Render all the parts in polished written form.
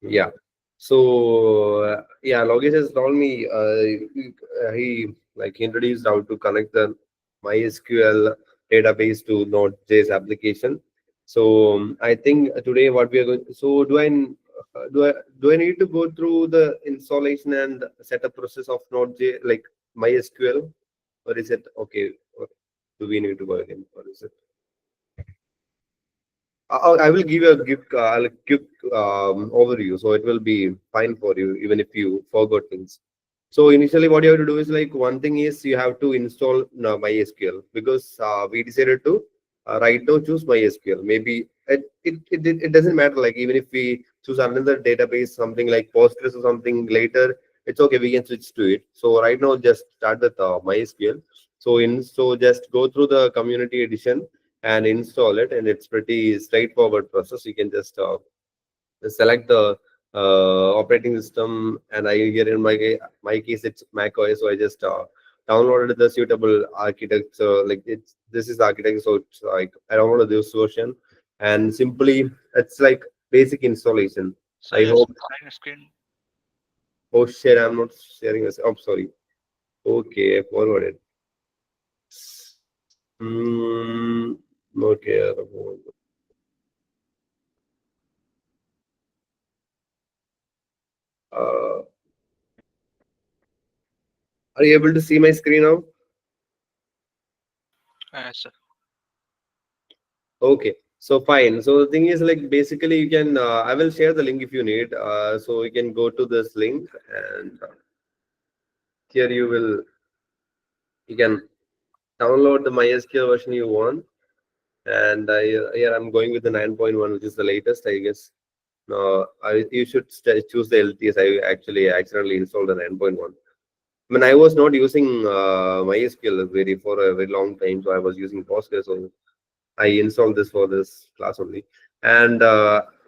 Yeah. So yeah, Logesh has told me he like introduced how to connect the MySQL database to Node.js application. So I think today what we are going. So do I need to go through the installation and setup process of Node.js like MySQL, or is it okay? Or do we need to go again, or is it? I will give you a quick overview, so it will be fine for you, even if you forgot things. So initially, what you have to do is like one thing is you have to install MySQL because we decided to right now choose MySQL. Maybe it doesn't matter. Like even if we choose another database, something like Postgres or something later, it's okay. We can switch to it. So right now, just start with MySQL. So just go through the community edition and install it, and it's pretty straightforward process. You can just select the operating system, and I here in my case it's Mac OS, so I just downloaded the suitable architecture. Like it's this is the architecture, so it's like I downloaded this version, and simply it's like basic installation. So I you're hope. sharing a screen. Oh shit, I'm not sharing this. Oh, sorry. Okay, I forward it. Mm, okay. Uh, are you able to see my screen now? Sir. Okay, so fine. So the thing is like basically you can I will share the link if you need. So you can go to this link, and here you can download the MySQL version you want. And here I'm going with the 9.1, which is the latest, I guess. No, you should choose the LTS. I actually accidentally installed the 9.1. I mean, I was not using MySQL very for a very long time, so I was using Postgres. So I installed this for this class only. And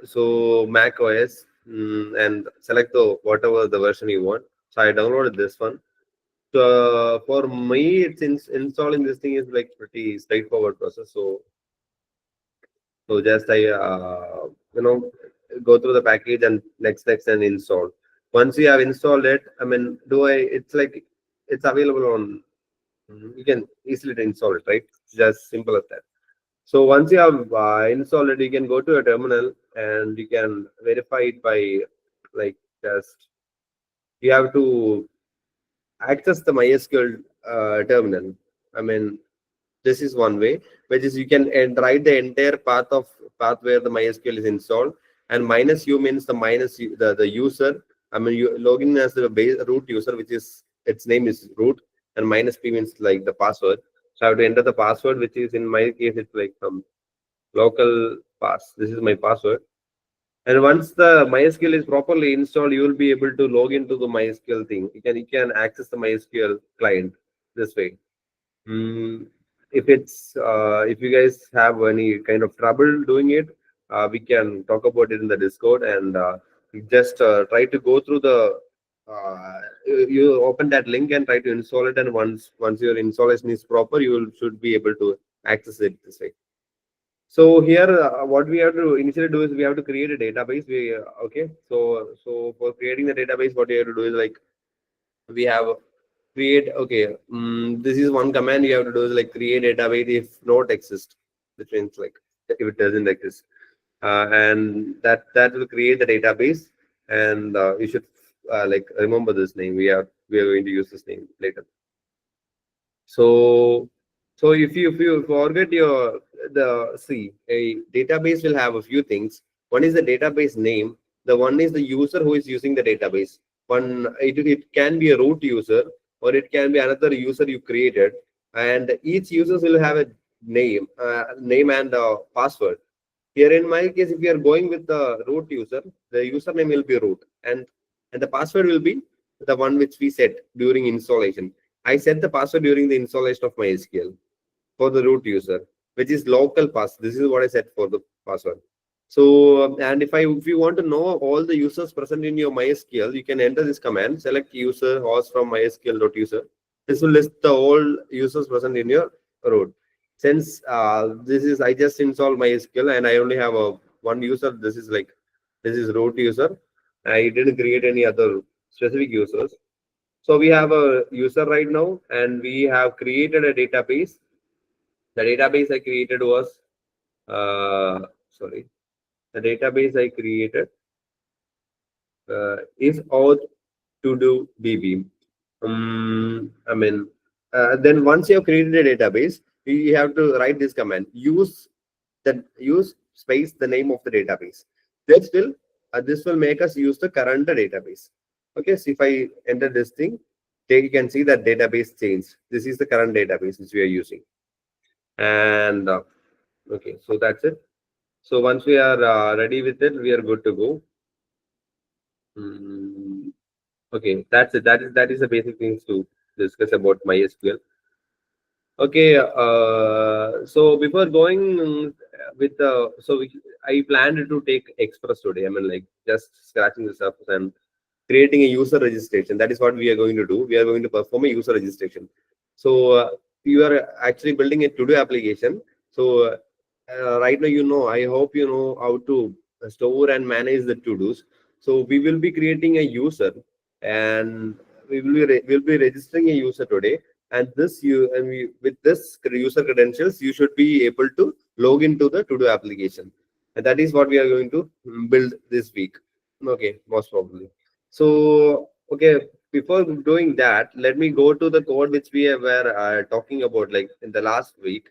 so Mac OS, and select the whatever the version you want. So I downloaded this one. So for me, it's installing this thing is like pretty straightforward process. So just I go through the package and next and install. Once you have installed it, I mean, do I? It's like it's available on. You can easily install it, right? Just simple as that. So once you have installed it, you can go to a terminal and you can verify it by like just you have to access the MySQL terminal. I mean, this is one way, which is you can write the entire path where the MySQL is installed, and minus u means the user. I mean, you log in as the base root user, which is its name is root, and minus p means like the password. So I have to enter the password, which is in my case it's like some local pass. This is my password. And once the MySQL is properly installed, you will be able to log into the MySQL thing. You can access the MySQL client this way. Mm, if you guys have any kind of trouble doing it, we can talk about it in the Discord, and just try to go through the. You open that link and try to install it, and once your installation is proper, should be able to access it this way. So here, what we have to initially do is we have to create a database. Okay. So for creating the database, what you have to do is like we have create. Okay, this is one command you have to do is like create database if not exist, which means like if it doesn't exist, and that will create the database, and you should like remember this name. We are going to use this name later. So, so if you forget your the see a database will have a few things. One is the database name. The one is the user who is using the database. It can be a root user or it can be another user you created, and each user will have a name and password. Here in my case, if you are going with the root user, the username will be root, and the password will be the one which we set during installation. I set the password during the installation of MySQL for the root user, which is local pass. This is what I set for the password. So, and if you want to know all the users present in your MySQL, you can enter this command, select user host from MySQL.user. This will list the all users present in your root. Since I just installed MySQL and I only have a one user. This is root user. I didn't create any other specific users. So we have a user right now, and we have created a database. The database I created was, sorry, the database I created is auth to do DB. Then once you have created a database, you have to write this command. Use space the name of the database. This will make us use the current database. Okay, so if I enter this thing, you can see that database changed. This is the current database which we are using. And okay, so that's it. So once we are ready with it, we are good to go. Mm, okay, that's it. That is the basic things to discuss about MySQL. Okay, so before going with the, I planned to take Express today. I mean, like just scratching the surface and creating a user registration. That is what we are going to do. We are going to perform a user registration. So you are actually building a to-do application. So right now, I hope you know how to store and manage the to-dos. So we will be creating a user, and will be registering a user today. And with this user credentials, you should be able to log into the to-do application. And that is what we are going to build this week. Okay, most probably. So, okay, before doing that, let me go to the code which we were talking about like in the last week.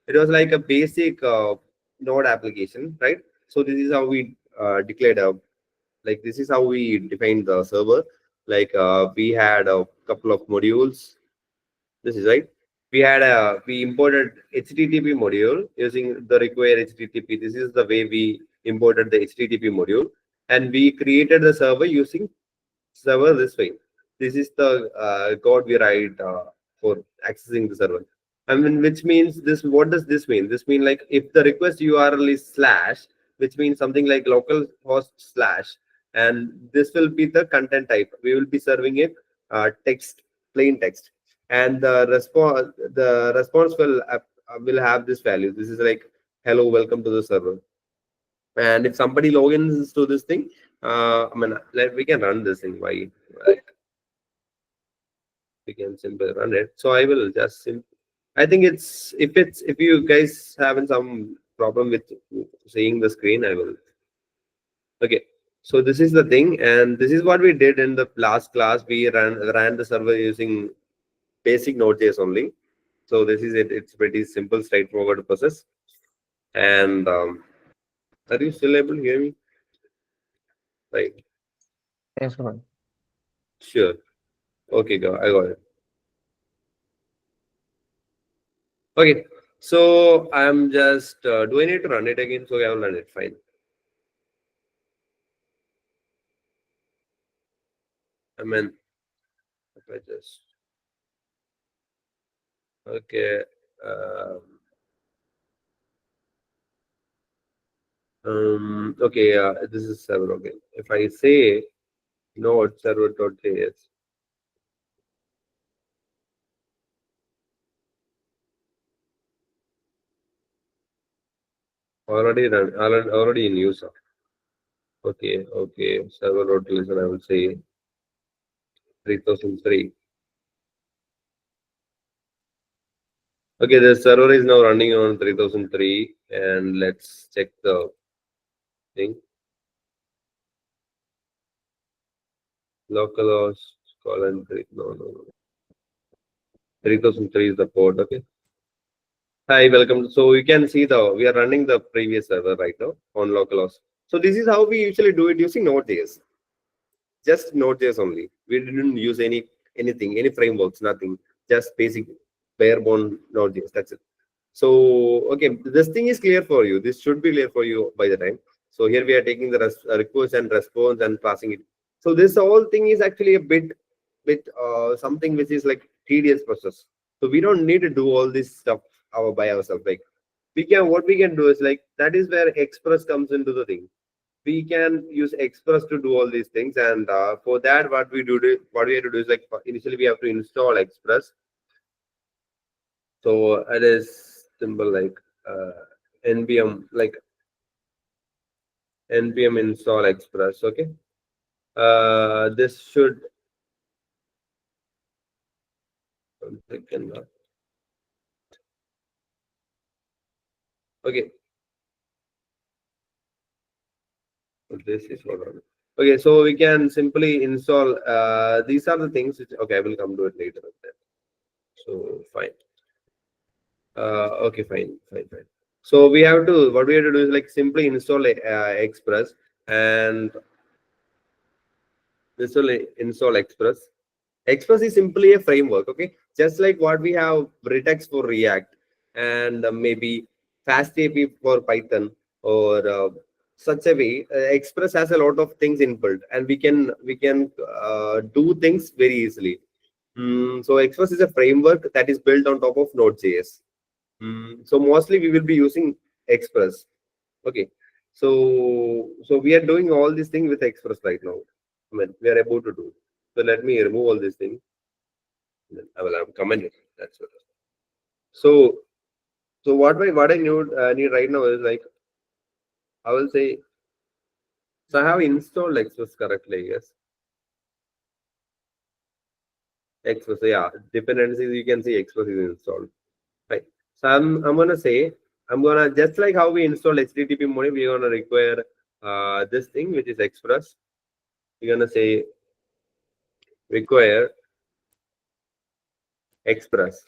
It was like a basic node application, right? So this is how we declared like this is how we defined the server. Like we had a couple of modules. This is right. We imported HTTP module using the required HTTP. This is the way we imported the HTTP module, and we created the server using server this way. This is the code we write for accessing the server. I mean, which means this. What does this mean? This mean like if the request URL is slash, which means something like localhost slash, and this will be the content type. We will be serving it text, plain text, and the response will have this value. This is like hello, welcome to the server. And if somebody logins to this thing, we can run this thing. Why? We can simply run it. So I will just I think if you guys having some problem with seeing the screen, I will. Okay. So this is the thing, and this is what we did in the last class. We ran the server using basic Node.js only. So this is it. It's pretty simple, straightforward process. And are you still able to hear me? Right. Yes, go Sure. Okay, go. I got it. Okay. So I'm just. Do I need to run it again? So I will run it. Fine. I mean, if I just. Okay. Uh, okay. This is server. Okay. If I say node server.js, already in use. Okay. Okay. Server.js, and I will say 3003. Okay. The server is now running on 3003, and let's check the thing. Localhost colon 3. No, no, no. 3003 is the port. Okay. Hi, welcome. So you can see we are running the previous server right now on localhost. So this is how we usually do it using Node.js, just Node.js only. We didn't use anything, any frameworks, nothing, just basic bare bone Node.js. That's it. So okay, this thing is clear for you. This should be clear for you by the time. So here we are taking the request and response and passing it. So this whole thing is actually a bit something which is like tedious process. So we don't need to do all this stuff by ourselves. Like what we can do is like that is where Express comes into the thing. We can use Express to do all these things, and for that, what we have to do is like initially we have to install Express. So it is simple like npm install Express. Okay, This should, 1 second. Okay, this is what. Okay, so we can simply install. These are the things which. Okay, I will come to it later. So fine. Okay, fine. So we have to. What we have to do is like simply install Express, and this will install Express. Express is simply a framework, okay? Just like what we have Britex for React and maybe FastAPI for Python or such a way. Express has a lot of things inbuilt, and we can do things very easily. So Express is a framework that is built on top of Node.js. So mostly we will be using Express. Okay. So we are doing all these things with Express right now. I mean, we are able to do. So let me remove all these things. Then I will have commented. That's it. So what I need right now is like I will say, so I have installed Express correctly. Yes, Express. Yeah, dependencies you can see Express is installed. Right. So I'm gonna say I'm gonna just like how we install HTTP module, we're gonna require this thing which is Express. We're gonna say require Express.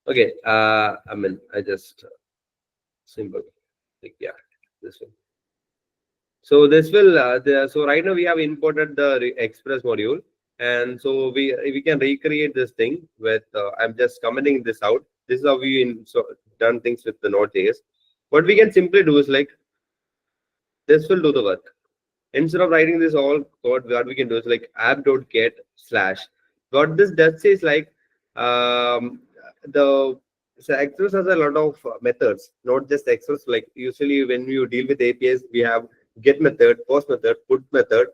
Okay. I mean I just simple like yeah this one. So this will so right now we have imported the Express module, and so we can recreate this thing with I'm just commenting this out. This is how we done things with the Node.js. What we can simply do is like this will do the work. Instead of writing this all code, what we can do is like app.get slash. What this does is like um, the so Express has a lot of methods, not just Express. Like usually when you deal with APIs, we have get method, post method, put method,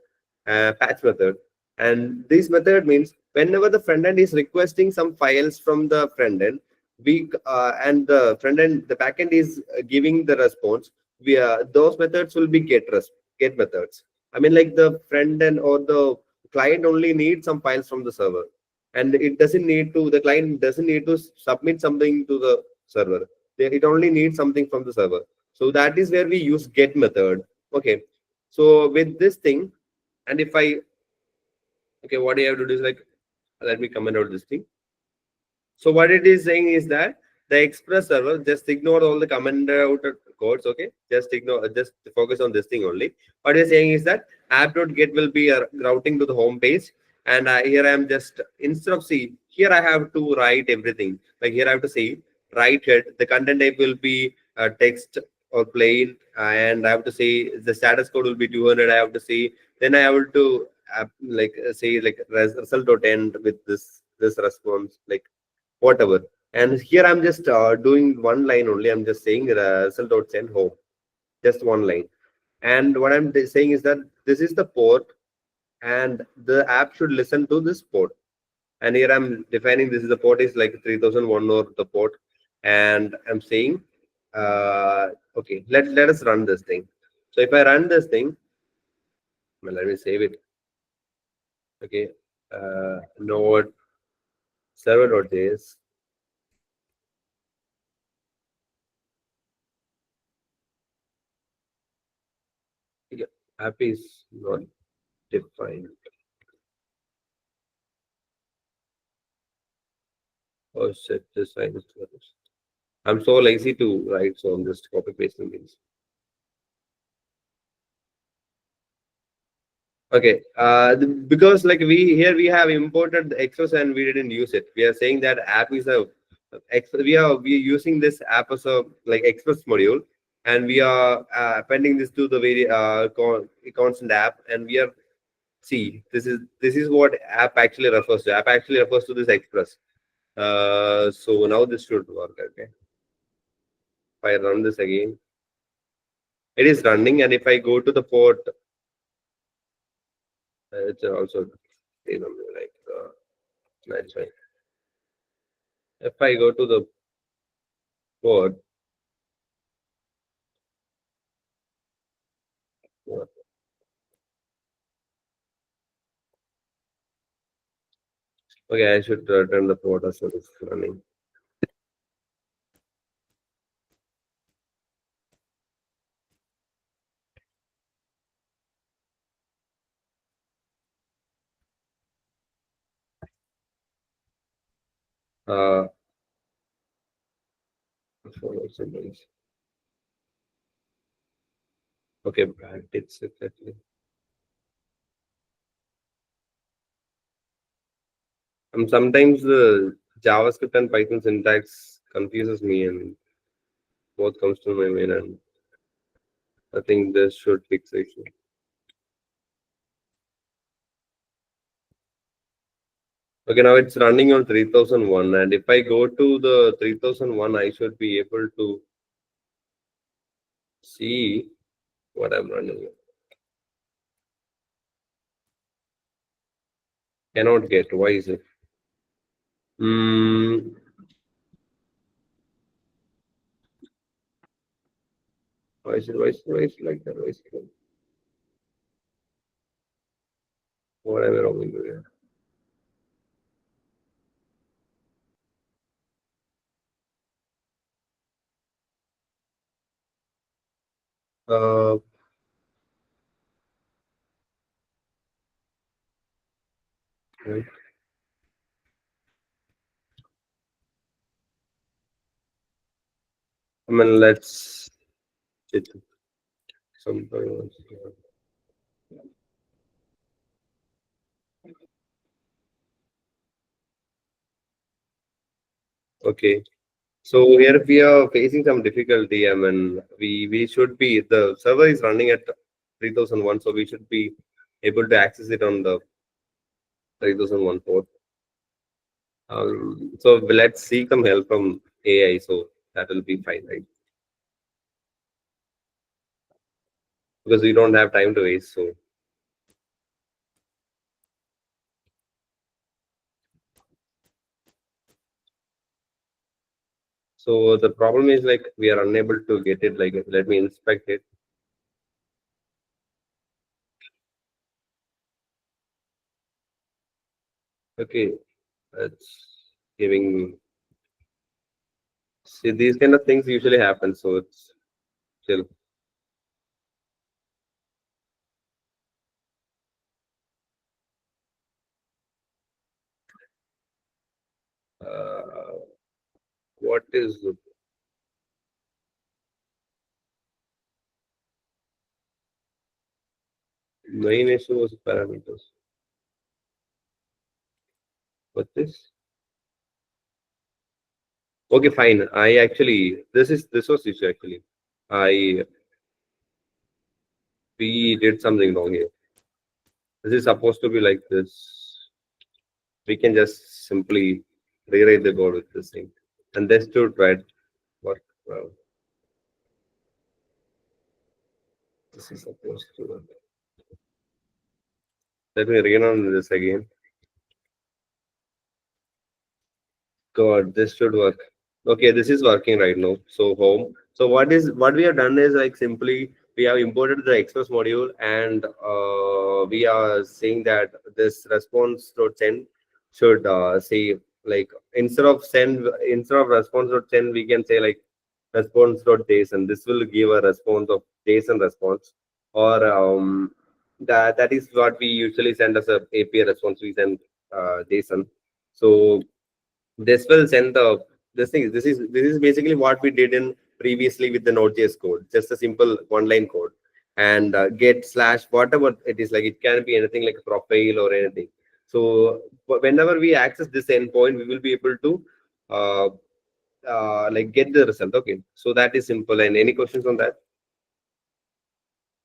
patch method, and this method means whenever the front end is requesting some files from the front end, we and the front end, the backend is giving the response. We those methods will be get methods. I mean, like the front end or the client only needs some files from the server, and it doesn't need to. The client doesn't need to submit something to the server. It only needs something from the server. So that is where we use get method. Okay. So with this thing, and if I okay, what I have to do is like let me comment out this thing. So what it is saying is that the Express server just ignore all the commented out codes. Okay, just ignore, just focus on this thing only. What you're saying is that app.get will be routing to the home page, and here I am just instead of see here I have to write everything. Like here I have to say write it. The content type will be text or plain, and I have to say the status code will be 200. I have to say then I have to say like result.end with this response like whatever. And here I'm just doing one line only. I'm just saying result.send home, just one line. And what I'm saying is that this is the port, and the app should listen to this port. And here I'm defining this is the port is like 3001 or the port, and I'm saying, okay, let us run this thing. So if I run this thing, well, let me save it. Okay, node server.js. Yeah, app is not defined. Oh shit, this side is closed. I'm so lazy to write, so I'm just copy pasting things. Okay, because like we have imported the Express and we didn't use it. We are saying that app is a we are using this app as a like Express module, and we are appending this to the very constant app, and we are see this is what app actually refers to. App actually refers to this Express. So now this should work. Okay, if I run this again, it is running, and if I go to the port, it's also like that's fine. If I go to the port, Okay, I should turn the port so it's running. Uh, follow symbols. Okay, bad. It's exactly. Sometimes the JavaScript and Python syntax confuses me, and both comes to my mind, and I think this should fix it. Okay, now it's running on 3001, and if I go to the 3001, I should be able to see what I'm running. Cannot get. Why is it? Hmm. Why is it? Why is it like that? Why is it like what am I wrong with it? Uh, right. I mean, let's it sometimes. Okay. So here we are facing some difficulty. I mean, we should be the server is running at 3001, so we should be able to access it on the 3001 port. So let's seek some help from AI. So that will be fine, right? Because we don't have time to waste. So the problem is like we are unable to get it. Like let me inspect it. Okay, that's giving. See, these kind of things usually happen. So it's still. Uh, what is the main issue was parameters. What this? Okay, fine. I actually this was issue actually. I we did something wrong here. This is supposed to be like this. We can just simply rewrite the code with this thing, and this should right work well. This is supposed to. Let me run this again. God, this should work. Okay, this is working right now. So home. So what we have done is like simply we have imported the express module, and we are saying that this response dot send should say like instead of response dot send we can say like response dot json. This will give a response of json response, or that is what we usually send as a API response. We send JSON. So this will send the this is basically what we did in previously with the Node.js code, just a simple one line code, and get slash whatever it is, like it can be anything like a profile or anything. So whenever we access this endpoint, we will be able to uh, like get the result. Okay, so that is simple. And any questions on that?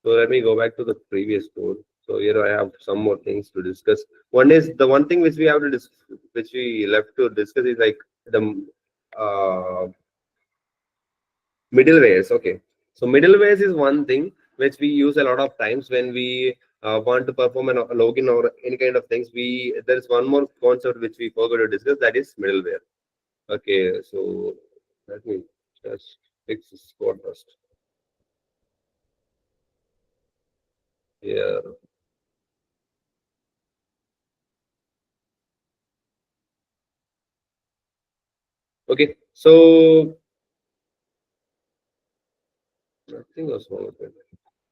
So let me go back to the previous code. So here I have some more things to discuss. One is the one thing which we have to which we left to discuss is like the uh, middlewares. Okay, so middlewares is one thing which we use a lot of times when we want to perform a login or any kind of things. We there is one more concept which we forgot to discuss, that is middleware. Okay, so let me just fix this code first. Yeah. Okay. So nothing was wrong with it.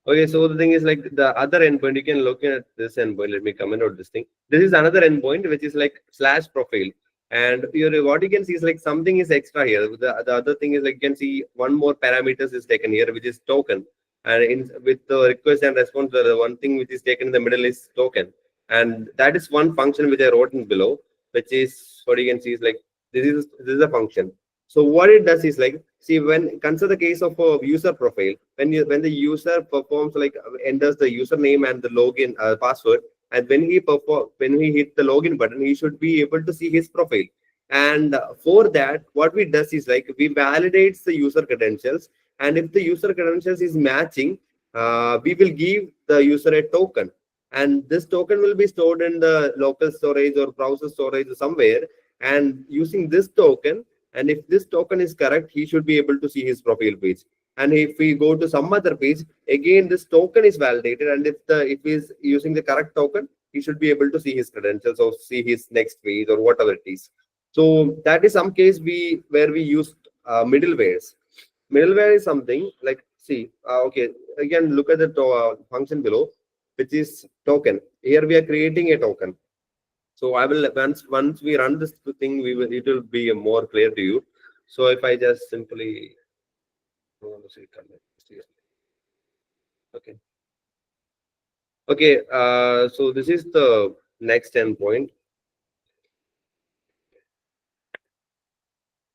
Okay, so the thing is like the other endpoint, you can look at this endpoint. Let me comment out this thing. This is another endpoint which is like slash profile. And what you can see is like something is extra here. The other thing is like you can see one more parameters is taken here, which is token. And with the request and response, the one thing which is taken in the middle is token. And that is one function which I wrote in below, which is what you can see is like this is a function. So what it does is like, see, when consider the case of a user profile, when the user performs like enters the username and the login password, and when he hit the login button, he should be able to see his profile. And for that, what we does is like we validates the user credentials, and if the user credentials is matching, we will give the user a token, and this token will be stored in the local storage or browser storage somewhere. And using this token, and if this token is correct, he should be able to see his profile page. And if we go to some other page, again this token is validated, and if he's using the correct token, he should be able to see his credentials or see his next page or whatever it is. So that is some case where we use middlewares. Middleware is something like, see, okay, again look at the function below, which is token. Here we are creating a token. So I will once we run this thing, it will be more clear to you. So if I just simply okay. Okay, so this is the next endpoint.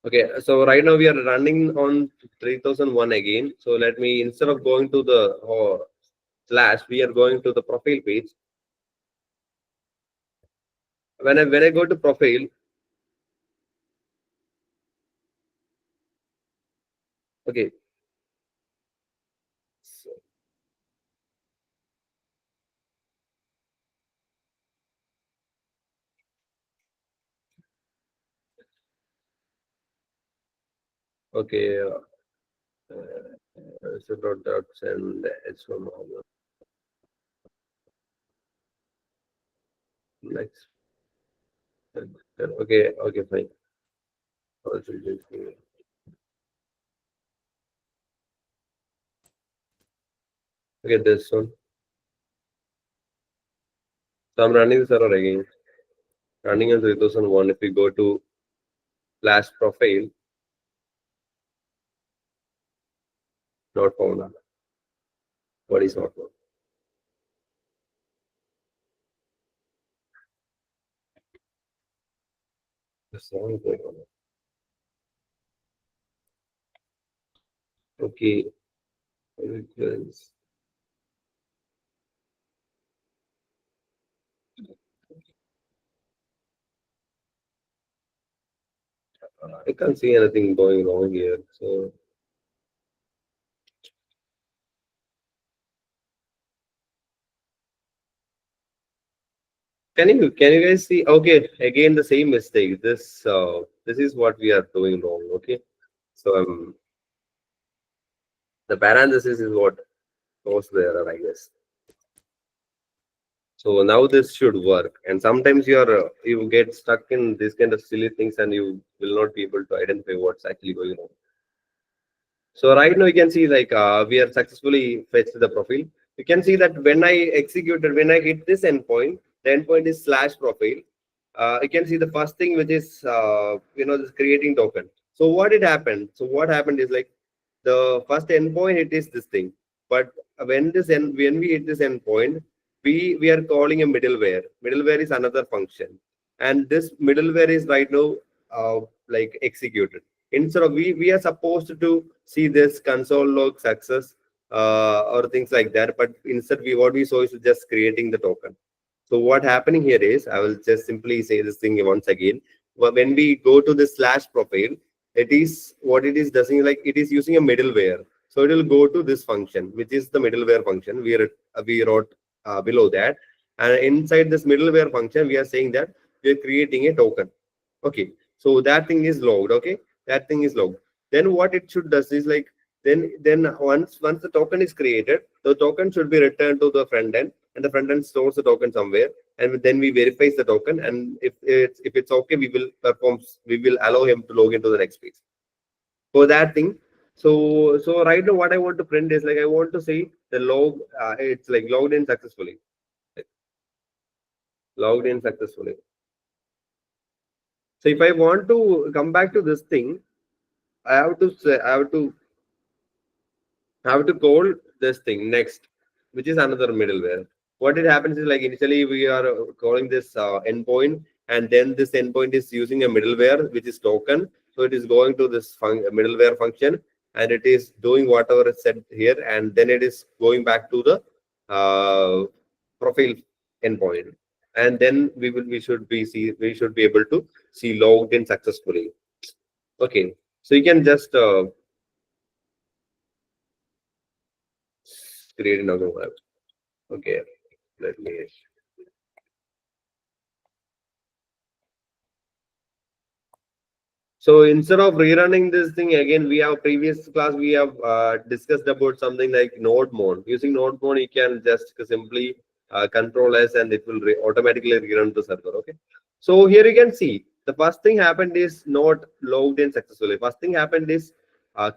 Okay, so right now we are running on 3001 again. So let me, instead of going to the slash, we are going to the profile page. When I go to profile, okay. So, okay, so dots and h1 next. Okay, okay, fine. Okay, this one. So I'm running the server again. Running on 3001. If we go to slash profile, not found. What is not found? This one going on. Okay. Because I can't see anything going wrong here. So can you guys see? Okay, again the same mistake. This is what we are doing wrong. Okay, so the parenthesis is what caused the error, I guess. So now this should work. And sometimes you get stuck in this kind of silly things, and you will not be able to identify what's actually going on. So right now you can see like we are successfully fetched the profile. You can see that when I hit this endpoint, the endpoint is slash profile. You can see the first thing, which is this creating token. So what it happened? So what happened is like the first endpoint, it is this thing. But when we hit this endpoint, we are calling a middleware. Middleware is another function, and this middleware is right now like executed. Instead of we are supposed to see this console log success or things like that, but instead what we saw is just creating the token. So what happening here is, I will just simply say this thing once again. When we go to the slash profile, it is what it is doing, like it is using a middleware. So it will go to this function, which is the middleware function. We wrote below that, and inside this middleware function, we are saying that we are creating a token. Okay, so that thing is logged. Okay, that thing is logged. Then what it should does is like then once the token is created, the token should be returned to the front end, and the front end stores the token somewhere, and then we verifies the token, and if it's okay, we will allow him to log into the next page for that thing. So right now what I want to print is like I want to see the log. It's like logged in successfully. Like, logged in successfully. So if I want to come back to this thing, I have to say, I have to call this thing next, which is another middleware. What it happens is like initially we are calling this endpoint, and then this endpoint is using a middleware which is token. So it is going to this middleware function, and it is doing whatever is said here, and then it is going back to the profile endpoint, and then we should be able to see logged in successfully. Okay, so you can just create another web. Okay, let me. So instead of rerunning this thing again, we have previous class we have discussed about something like node mode. Using node mode, you can just simply control S and it will automatically rerun the server. Okay. So here you can see the first thing happened is not logged in successfully. First thing happened is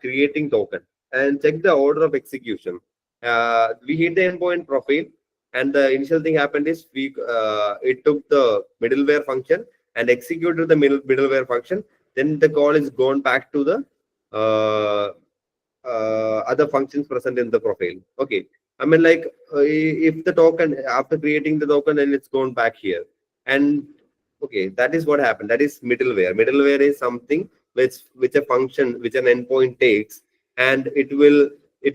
creating token, and check the order of execution. We hit the endpoint profile, and the initial thing happened is it took the middleware function and executed the middleware function, then the call is gone back to the uh, other functions present in the profile. Okay. I mean, like if the token after creating the token, then it's gone back here. And okay, that is what happened. That is middleware. Middleware is something which a function which an endpoint takes, and it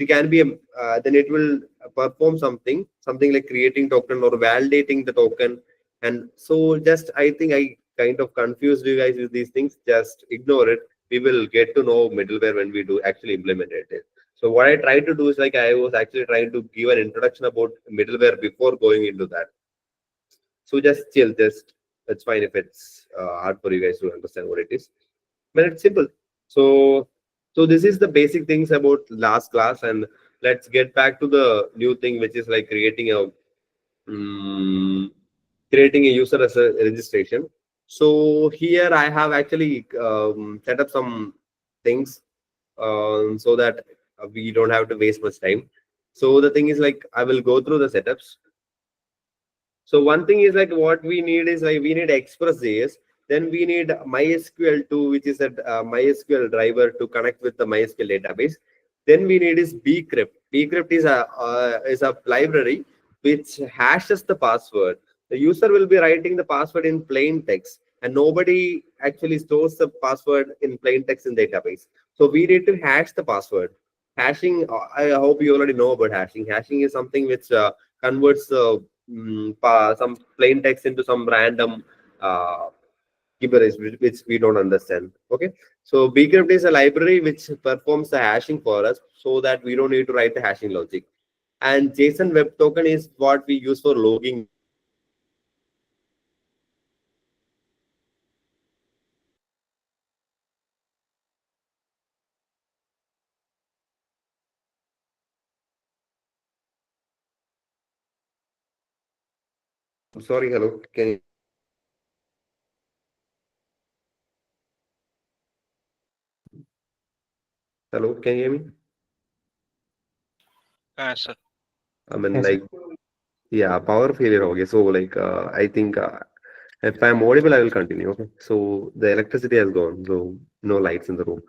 can be then it will perform something like creating token or validating the token. And so just I think I kind of confused you guys with these things. Just ignore it. We will get to know middleware when we do actually implement it. So what I tried to do is like I was actually trying to give an introduction about middleware before going into that. So just chill, just it's fine if it's hard for you guys to understand what it is. But it's simple. So this is the basic things about last class, and let's get back to the new thing, which is like mm, creating a user as a registration. So here I have actually set up some things so that we don't have to waste much time. So the thing is like I will go through the setups. So one thing is like what we need is like we need Express.js. Then we need MySQL 2, which is a MySQL driver to connect with the MySQL database. Then we need is bcrypt. Bcrypt is a library which hashes the password. The user will be writing the password in plain text, and nobody actually stores the password in plain text in database. So we need to hash the password. Hashing, I hope you already know about hashing. Hashing is something which converts some plain text into some random gibberish which we don't understand. Okay, so bcrypt is a library which performs the hashing for us so that we don't need to write the hashing logic. And JSON web token is what we use for logging. I'm sorry, hello, can you, hello, can you hear me? Sir. I mean, Yes, sir. like, yeah, power failure. Okay, so like, I think if I'm audible, I will continue. Okay, so the electricity has gone, so no lights in the room.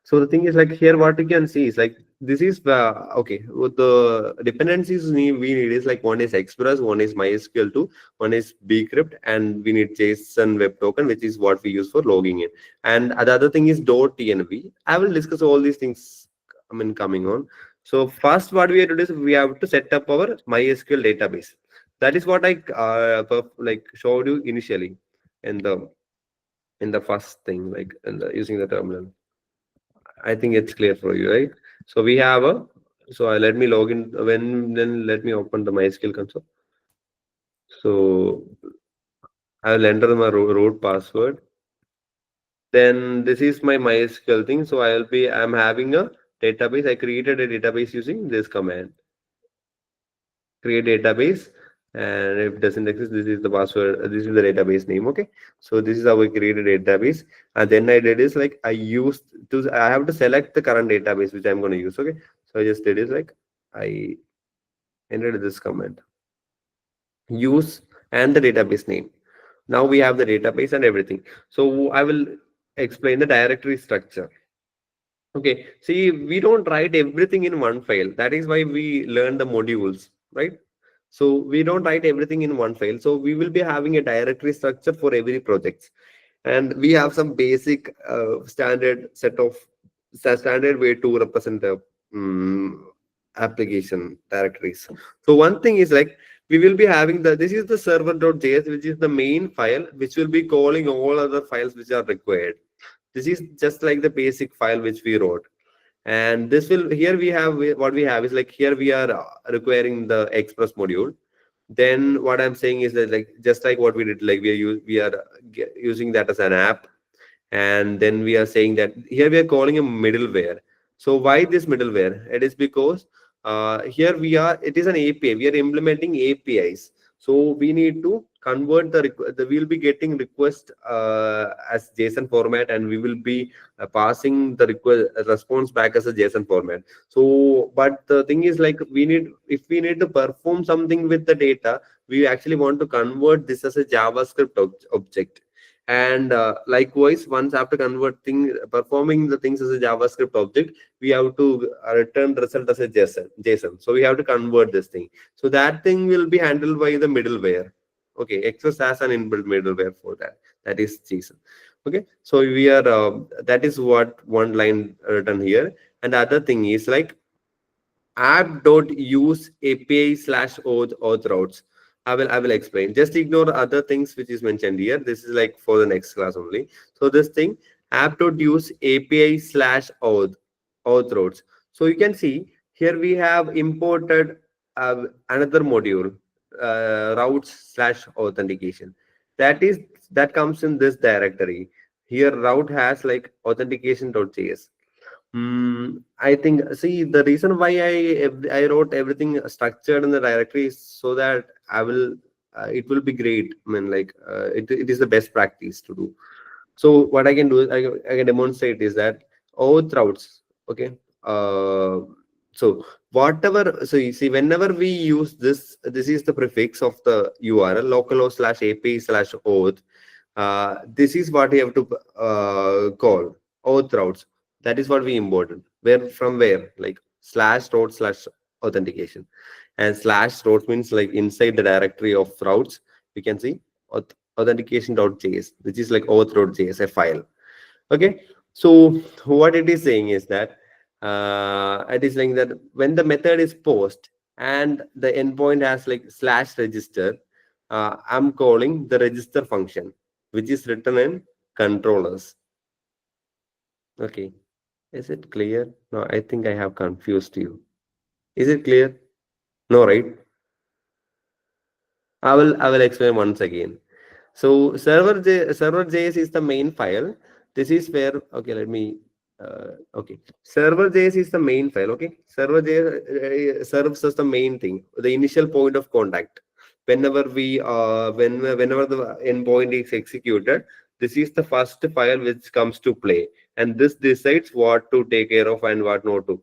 So the thing is like here, what you can see is like this is okay. With the dependencies we need is like one is Express, one is MySQL 2, one is bcrypt, and we need JSON web token, which is what we use for logging in. And the other thing is .tnv. I will discuss all these things. I mean, coming on. So first, what we have to do is we have to set up our MySQL database. That is what I like showed you initially in the first thing, like using the terminal. I think it's clear for you, right? So we have a let me log in then let me open the MySQL console. So I will enter my root password. Then this is my MySQL thing. So I'm having a database. I created a database using this command, create database. And if it doesn't exist, this is the password, this is the database name. Okay, so this is how we create a database. And then I did is like I used to, I have to select the current database which I'm going to use. Okay, so I just did is like I entered this command, use, and the database name. Now we have the database and everything. So I will explain the directory structure. Okay, see, we don't write everything in one file. That is why we learn the modules, right? So we don't write everything in one file. So we will be having a directory structure for every project. And we have some basic standard set of standard way to represent the application directories. So one thing is like we will be having the, this is the server.js, which is the main file, which will be calling all other files which are required. This is just like the basic file which we wrote. And this will, here we have, what we have is like, here we are requiring the express module. Then what I'm saying is that like, just like what we did, like we are using that as an app. And then we are saying that here we are calling a middleware. So why this middleware? It is because here we are, it is an API, we are implementing APIs. So we need to convert we'll be getting request as JSON format, and we will be passing the request response back as a JSON format. So but the thing is like, we need, if we need to perform something with the data, we actually want to convert this as a JavaScript object. And likewise, once after converting, performing the things as a JavaScript object, we have to return result as a JSON. So we have to convert this thing. So that thing will be handled by the middleware. Okay, Express has an inbuilt middleware for that. That is JSON. Okay, so we are that is what one line written here. And the other thing is like app.use API slash auth routes. I will explain. Just ignore other things which is mentioned here. This is like for the next class only. So this thing, app.use API slash auth routes. So you can see here we have imported another module, routes slash authentication. That is, that comes in this directory. Here route has like authentication.js. I think, see, the reason why I wrote everything structured in the directory is so that I will it will be great. I mean, like it is the best practice to do. So what I can do is I can demonstrate is that auth routes. Okay. Uh, so whatever. So you see, whenever we use this, this is the prefix of the URL localhost slash API slash auth. This is what you have to call auth routes. That is what we imported. Where from where? Like slash route slash authentication. And slash routes means like inside the directory of routes, we can see authentication.js, which is like auth.js, a file. Okay. So what it is saying is that it is saying that when the method is post and the endpoint has like slash register, I'm calling the register function, which is written in controllers. Okay. Is it clear? No, I think I have confused you. Is it clear? No, right? I will explain once again. So server.js is the main file. This is where, okay, let me okay. Server.js is the main file. Okay, server.js serves as the main thing, the initial point of contact. Whenever we whenever the endpoint is executed, this is the first file which comes to play, and this decides what to take care of and what not to.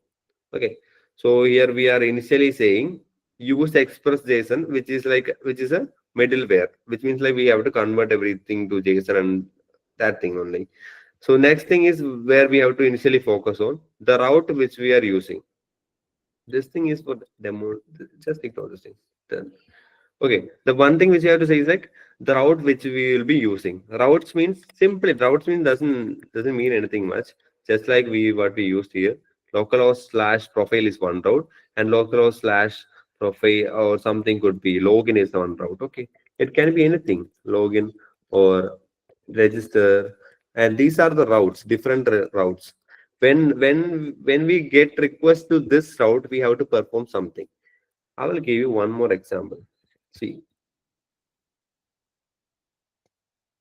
Okay, so here we are initially saying use express JSON, which is like, which is a middleware, which means like we have to convert everything to JSON and that thing only. So next thing is where we have to initially focus on the route which we are using. This thing is for demo. Just ignore this thing. Okay, the one thing which you have to say is like the route which we will be using. Routes means simply, routes means doesn't mean anything much. Just like we what we used here. Localhost slash profile is one route, and localhost slash profile or something could be login is one route. Okay, it can be anything. Login or register, and these are the routes, different routes. When we get request to this route, we have to perform something. I will give you one more example. See,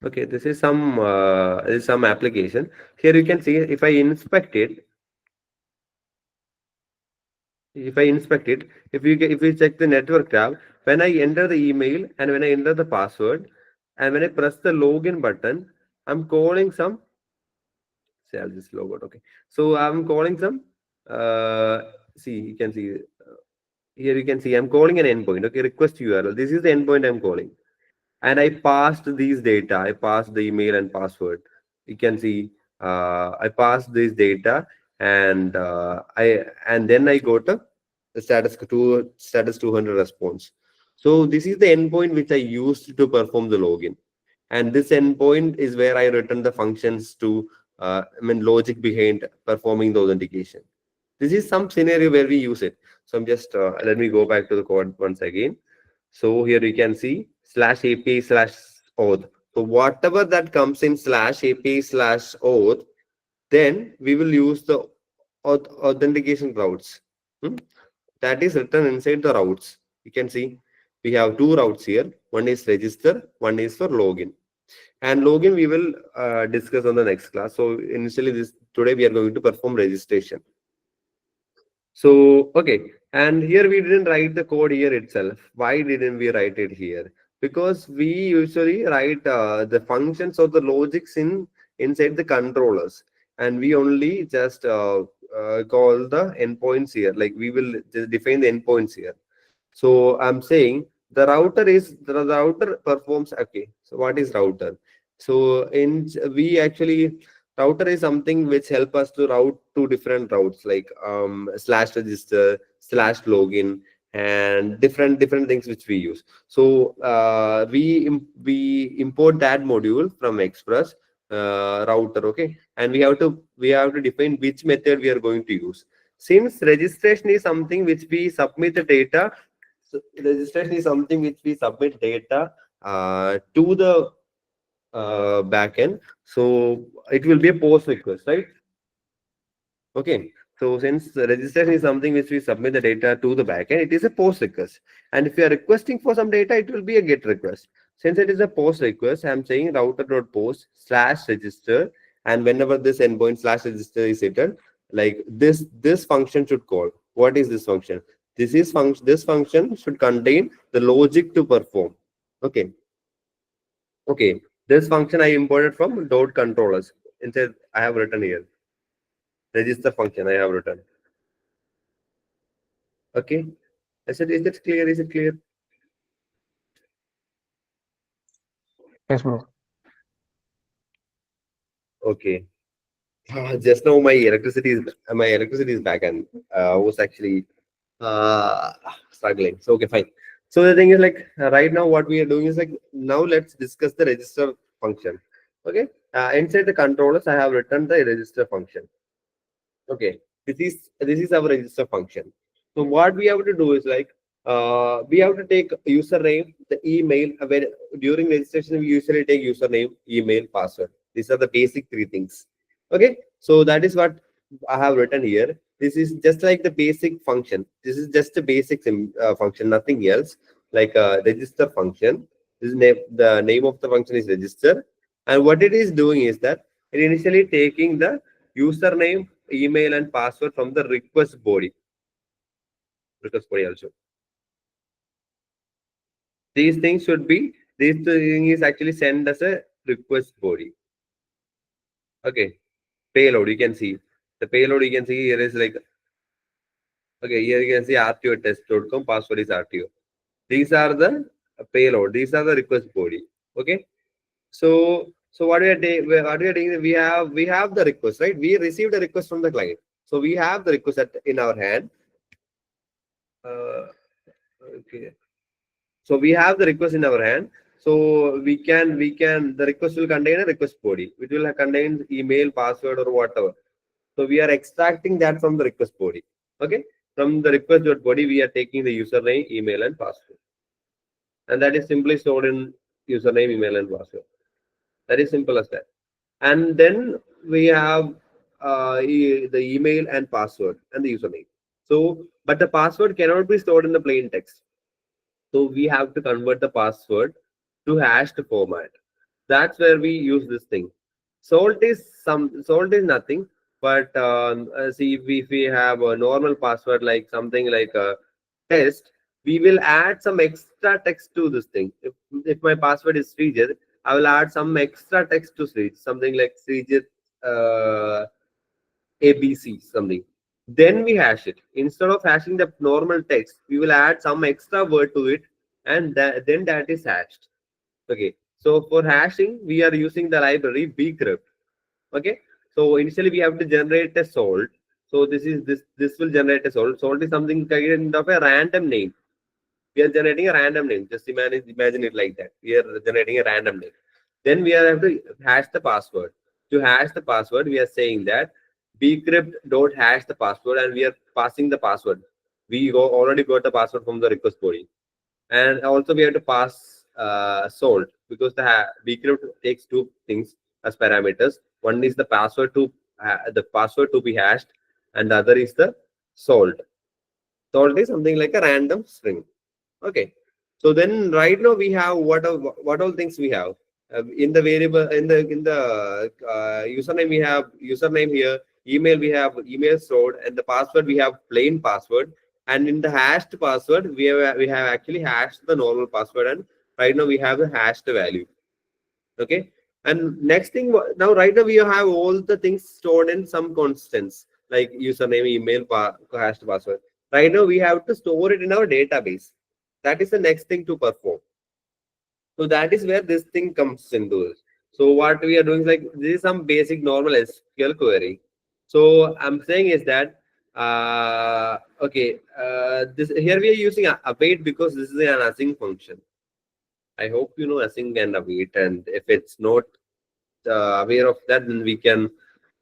okay, this is some application. Here you can see if I inspect it, if I inspect it, if you check the network tab, when I enter the email and when I enter the password and when I press the login button, I'm calling some. Say I'll just log out. Okay, so I'm calling some. See, you can see here. You can see I'm calling an endpoint. Okay, request URL. This is the endpoint I'm calling, and I passed these data. I passed the email and password. You can see I passed this data, and and then I got a status 200 response. So this is the endpoint which I used to perform the login, and this endpoint is where I return the functions to logic behind performing the authentication. This is some scenario where we use it. So I'm just let me go back to the code once again. So here you can see slash API slash auth. So whatever that comes in slash API slash auth, then we will use the authentication routes. Hmm? That is written inside the routes. You can see we have two routes here. One is register, one is for login. And login we will discuss on the next class. So initially this today we are going to perform registration. So, okay, and here we didn't write the code here itself. Why didn't we write it here? Because we usually write the functions or the logics inside the controllers, and we only just call the endpoints here. Like we will just define the endpoints here. So I'm saying the router performs. Okay, so what is router? So in we actually router is something which help us to route two different routes like slash register, slash login, and different things which we use. So we import that module from Express router. Okay, and we have to define which method we are going to use. Since registration is something which we submit the data, so registration is something which we submit data to the backend. So it will be a post request, right? Okay. So since the registration is something which we submit the data to the backend, it is a post request. And if you are requesting for some data, it will be a get request. Since it is a post request, I'm saying router.post slash register. And whenever this endpoint slash register is hit, like this function should call. What is this function? This function should contain the logic to perform. Okay. Okay. This function I imported from dot controllers. Instead, I have written here. Register function I have written. Okay. I said, is it clear? Is it clear? Yes, bro. Okay. Just now my electricity is back, and I was actually uh, struggling. So okay, fine. So the thing is like right now what we are doing is like now let's discuss the register function. Okay. Inside the controllers, I have written the register function. Okay, this is our register function. So what we have to do is like we have to take username, the email. When during registration, we usually take username, email, password. These are the basic three things. Okay, so that is what I have written here. This is just like the basic function. This is just a basic function, nothing else. Like a register function. The name of the function is register, and what it is doing is that it initially taking the username, email, and password from the request body. Request body also. These things should be, this thing is actually sent as a request body. Okay. Payload, you can see. The payload you can see here is like, okay, here you can see RTO test.com, password is RTO. These are the payload. These are the request body. Okay. So what we are doing, we have the request, right? We received a request from the client. So we have the request in our hand. Uh, okay. So we have the request in our hand. So we can the request will contain a request body, which will contain email, password, or whatever. So we are extracting that from the request body. Okay. From the request body, we are taking the username, email, and password. And that is simply stored in username, email, and password. That is simple as that. And then we have the email and password and the username. So, but the password cannot be stored in the plain text. So we have to convert the password to hashed format. That's where we use this thing. Salt is nothing. But see, if we have a normal password like something like a test, we will add some extra text to this thing. If my password is Srijit, I will add some extra text to Srijit, something like Srijit uh, ABC something. Then we hash it. Instead of hashing the normal text, we will add some extra word to it, and then that is hashed. Okay. So for hashing, we are using the library bcrypt. Okay. So initially we have to generate a salt. So this will generate a salt. Salt is something kind of a random name. We are generating a random name. Just imagine it like that. We are generating a random name. Then we have to hash the password. To hash the password, we are saying that bcrypt dot hash the password, and we are passing the password. Already got the password from the request body, and also we have to pass salt, because bcrypt takes two things as parameters. One is the password to be hashed, and the other is the salt. Salt is something like a random string. Okay. So then right now we have what all things we have in the variable in the username, we have username here, email we have email stored, and the password we have plain password, and in the hashed password we have actually hashed the normal password, and right now we have the hashed value. Okay. And next thing, now right now we have all the things stored in some constants like username, email, hashed password. Right now we have to store it in our database. That is the next thing to perform. So that is where this thing comes into it. So what we are doing is like, this is some basic normal SQL query. So I'm saying is that okay, this here we are using await because this is an async function. I hope you know async and await, and if it's not aware of that, then we can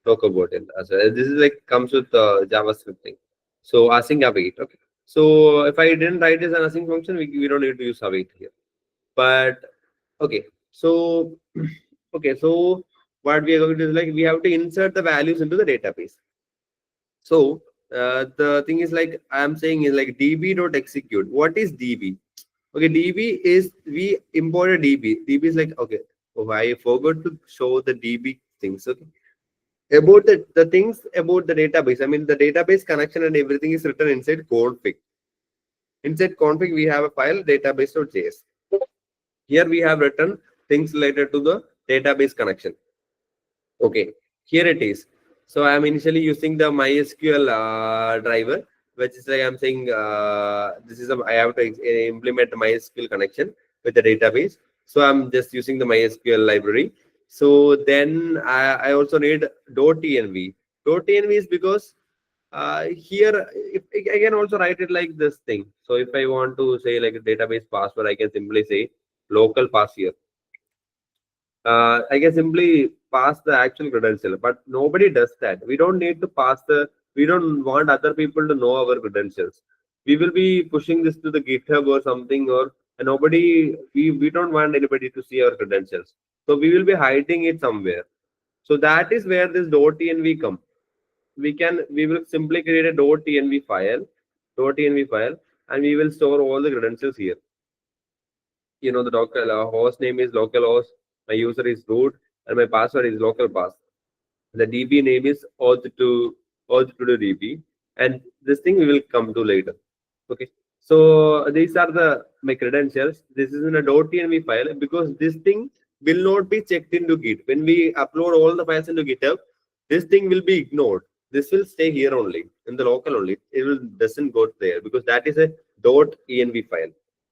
talk about it as well. This is like comes with JavaScript thing. So async await. Okay. So if I didn't write this an async function, we don't need to use await here. But okay. So okay. So what we are going to do is like, we have to insert the values into the database. So the thing is like I'm saying is like db.execute. What is db? Okay, db is we imported db. Db is like, okay. Oh, I forgot to show the db things. Okay, about the things about the database. I mean, the database connection and everything is written inside config. Inside config, we have a file database.js. Here we have written things related to the database connection. Okay, here it is. So I am initially using the MySQL driver, which is like I'm saying this is I have to implement MySQL connection with the database. So I'm just using the MySQL library. So then I also need .env. .env is because here if I can also write it like this thing. So if I want to say like a database password, I can simply say local pass here. I can simply pass the actual credential, but nobody does that. We don't need to pass we don't want other people to know our credentials. We will be pushing this to the GitHub or something, or we don't want anybody to see our credentials. So we will be hiding it somewhere. So that is where this .env come. We will simply create a .env file, and we will store all the credentials here. The docker host name is localhost, my user is root, and my password is localpass. The db name is auth to the db, and this thing we will come to later. Okay, so these are my credentials. This is in a .env file, because this thing will not be checked into Git. When we upload all the files into GitHub, this thing will be ignored. This will stay here only in the local only. It will doesn't go there, because that is a .env file.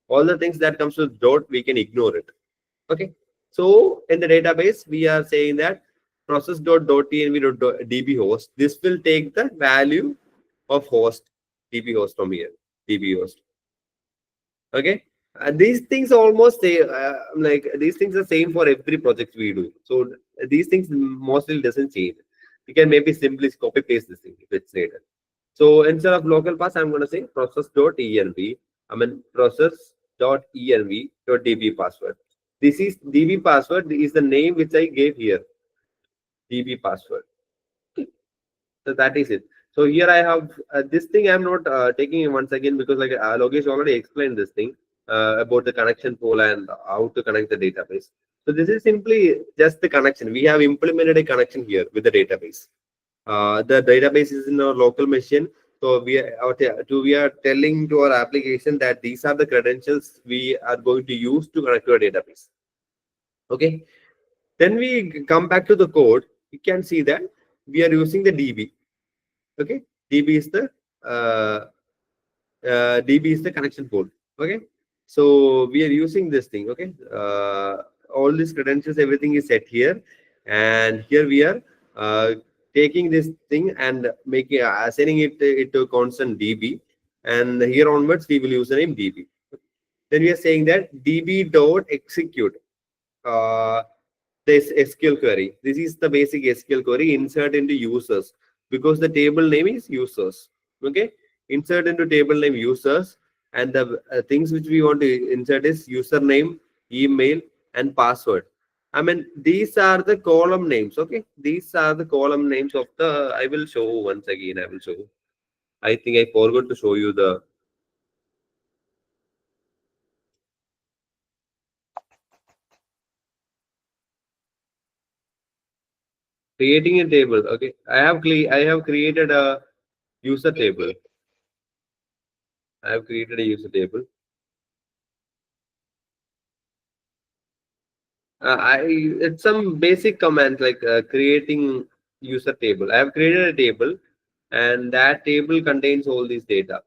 All the things that comes with dot, we can ignore it. Okay, so in the database we are saying that process.env.db host. This will take the value of host, db host from here, db host. Okay, these things almost say like these things are same for every project we do. So these things mostly doesn't change. You can maybe simply copy paste this thing if it's needed. So instead of local pass, I'm going to say process.env. I mean process.env.db password. This is db password is the name which I gave here. db password. So that is it. So here I have this thing. I'm not taking it once again, because like Logesh already explained this thing about the connection pool and how to connect the database. So this is simply just the connection. We have implemented a connection here with the database. The database is in our local machine. So we are telling to our application that these are the credentials we are going to use to connect to a database. Okay. Then we come back to the code. You can see that we are using the DB. Okay. DB is the uh, DB is the connection port. Okay. So we are using this thing. Okay. All these credentials, everything is set here, and here we are taking this thing and making assigning it to constant DB, and here onwards we will use the name DB. Then we are saying that DB dot execute. Uh, this SQL query. This is the basic SQL query. Insert into users because the table name is users. Okay, insert into table name users, and the things which we want to insert is username, email, and password. I mean, these are the column names. Okay, these are the column names of the. I will show once again. I will show. I think I forgot to show you the creating a table. Okay, I have created a user table. I have created a user table. It's some basic commands like creating user table. I have created a table, and that table contains all this data.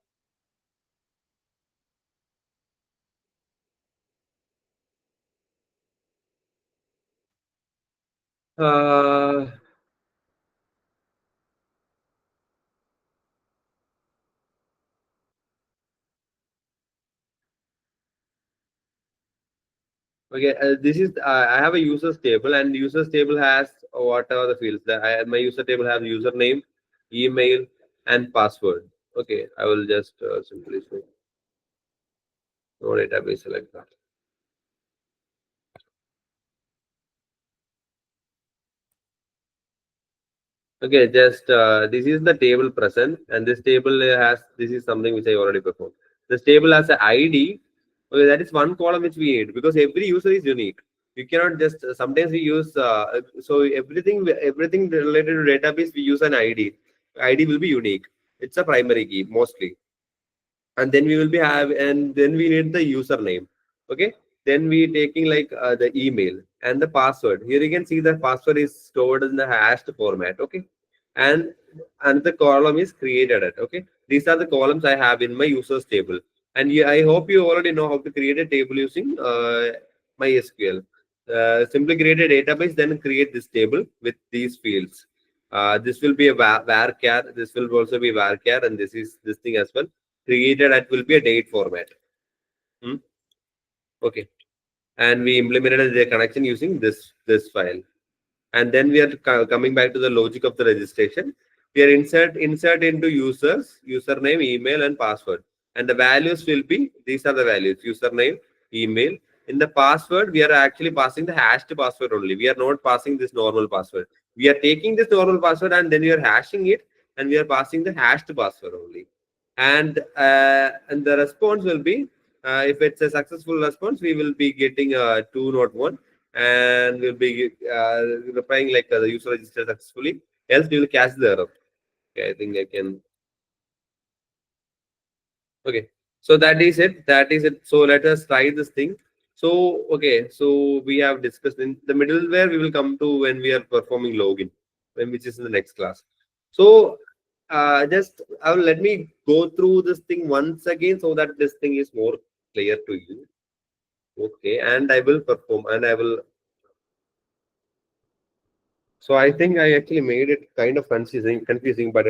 Uh, okay, this is I have a users table, and users table has what are the fields that my user table has username, email, and password. Okay, I will just simply say no database like that. Okay, just this is the table present, and this table has this is something which I already performed. This table has an ID. Okay, that is one column which we need because every user is unique. You cannot just sometimes we use so everything related to database we use an ID. ID will be unique. It's a primary key mostly, and then we will be have and then we need the username. Okay, then we taking like the email and the password. Here you can see the password is stored in the hashed format. Okay, and another column is created at. Okay, these are the columns I have in my users table, and I hope you already know how to create a table using MySQL. Simply create a database, then create this table with these fields. This will be a varchar. This will also be varchar, and this is this thing as well. Created at will be a date format. Hmm? Okay, and we implemented the connection using this file. And then we are coming back to the logic of the registration. We are insert into users, username, email, and password. And the values will be these are the values: username, email. In the password, we are actually passing the hashed password only. We are not passing this normal password. We are taking this normal password and then we are hashing it, and we are passing the hashed password only. And the response will be if it's a successful response, we will be getting a 2 not 1, and we'll be replying like the user registered successfully. Else, we will catch the error. Okay, I think I can. Okay, so that is it. That is it. So let us try this thing. So okay, so we have discussed in the middleware. We will come to when we are performing login, which is in the next class. So just let me go through this thing once again so that this thing is more clear to you. Okay, and I will perform, and I will. So I think I actually made it kind of confusing, but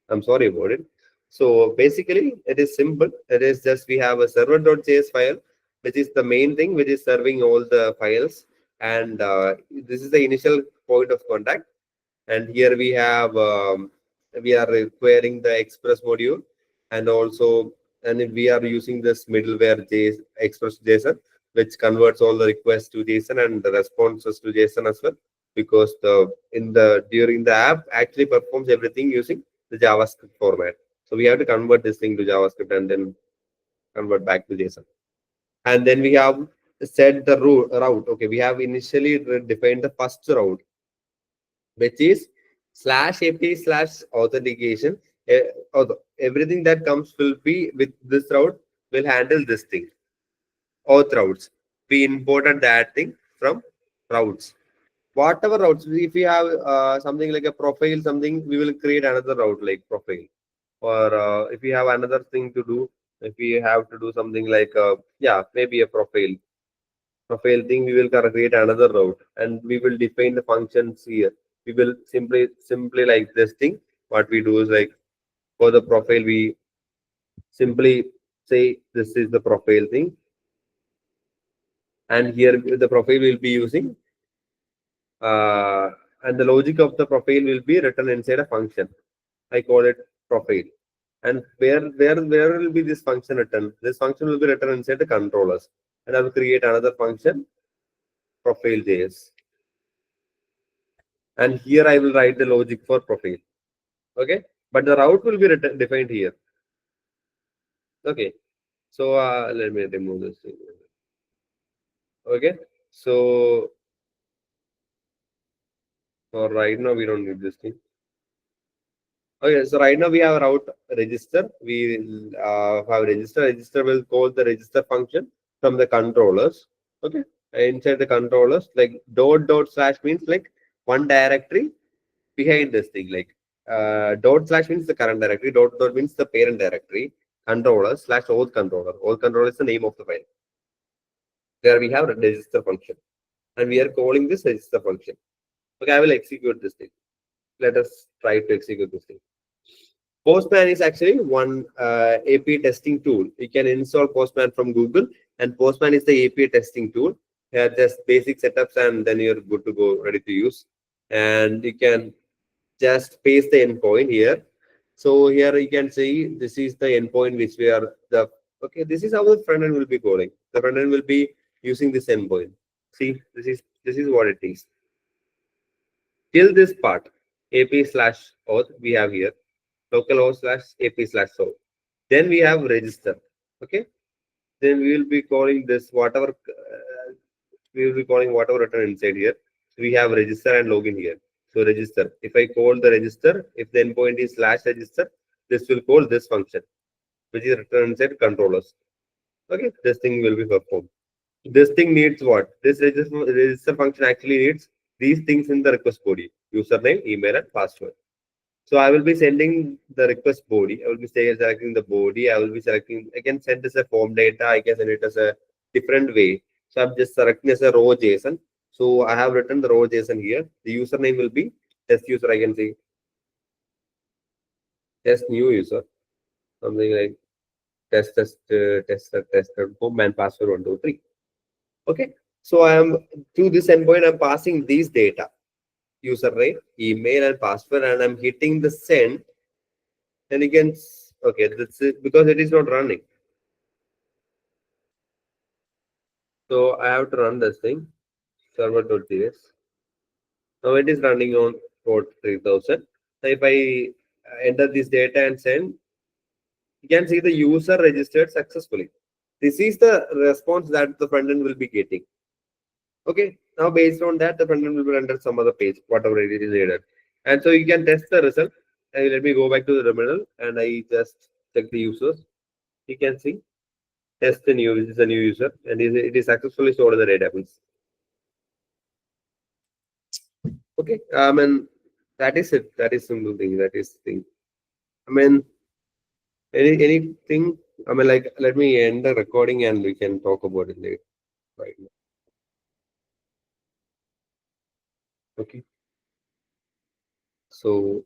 I'm sorry about it. So basically, it is simple. It is just we have a server.js file, which is the main thing, which is serving all the files, and this is the initial point of contact. And here we are requiring the Express module, and also and we are using this middleware JS, Express JSON, which converts all the requests to JSON and the responses to JSON as well, because the in the during the app actually performs everything using the JavaScript format. So we have to convert this thing to JavaScript and then convert back to JSON. And then we have set the route. Okay, we have initially defined the first route, which is /API/authentication. Everything that comes will be with this route will handle this thing. Auth routes. We imported that thing from routes. Whatever routes, if we have something like a profile, something, we will create another route like profile. Or if we have another thing to do, if we have to do something like, yeah, maybe a profile thing, we will create another route and we will define the functions here. We will simply like this thing. What we do is like for the profile, we simply say this is the profile thing, and here the profile will be using and the logic of the profile will be written inside a function. I call it profile. And where will be this function written? This function will be written inside the controllers. And I will create another function, profile.js. And here I will write the logic for profile. Okay. But the route will be written, defined here. Okay. So let me remove this thing. Okay. So for right now, we don't need this thing. Okay, so right now we have route register. We have register. Register will call the register function from the controllers. Okay, inside the controllers, like dot slash means like one directory behind this thing. Like dot slash means the current directory. Dot means the parent directory. Controller slash old controller. Old controller is the name of the file. There we have a register function, and we are calling this register function. Okay, I will execute this thing. Let us try to execute this thing. Postman is actually one API testing tool. You can install Postman from Google, and Postman is the API testing tool. Just basic setups, and then you're good to go, ready to use. And you can just paste the endpoint here. So here you can see this is the endpoint which we are the okay. This is how the front end will be calling. The front end will be using this endpoint. See, this is what it is. Till this part, API/auth we have here localhost slash API/auth. Then we have register. Okay. Then we will be calling this whatever we will be calling whatever written inside here. So we have register and login here. So register. If I call the register, if the endpoint is /register, this will call this function, which is written inside controllers. Okay. This thing will be performed. This thing needs what? This register function actually needs these things in the request body: username, email, and password. So I will be sending the request body. I will be selecting the body. I will be selecting. I can send as a form data. I can send it as a different way. So I'm just selecting as a row JSON. So I have written the row JSON here. The username will be test user. I can say test new user. Something like test home and password 123. Okay. So I am to this endpoint. I'm passing these data: username, email, and password, and I'm hitting the send. Then again, okay, that's it because it is not running. So I have to run this thing, server.js. Now it is running on port 3000. So if I enter this data and send, you can see the user registered successfully. This is the response that the front end will be getting. Okay. Now based on that, the front end will be render some other page, whatever it is needed. And so you can test the result. And let me go back to the terminal and I just check the users. You can see test the new, this is a new user, and it is successfully stored in the database. Okay, I mean that is it. That is simple thing. That is thing. I mean anything. I mean like let me end the recording and we can talk about it later. Right now. Okay. So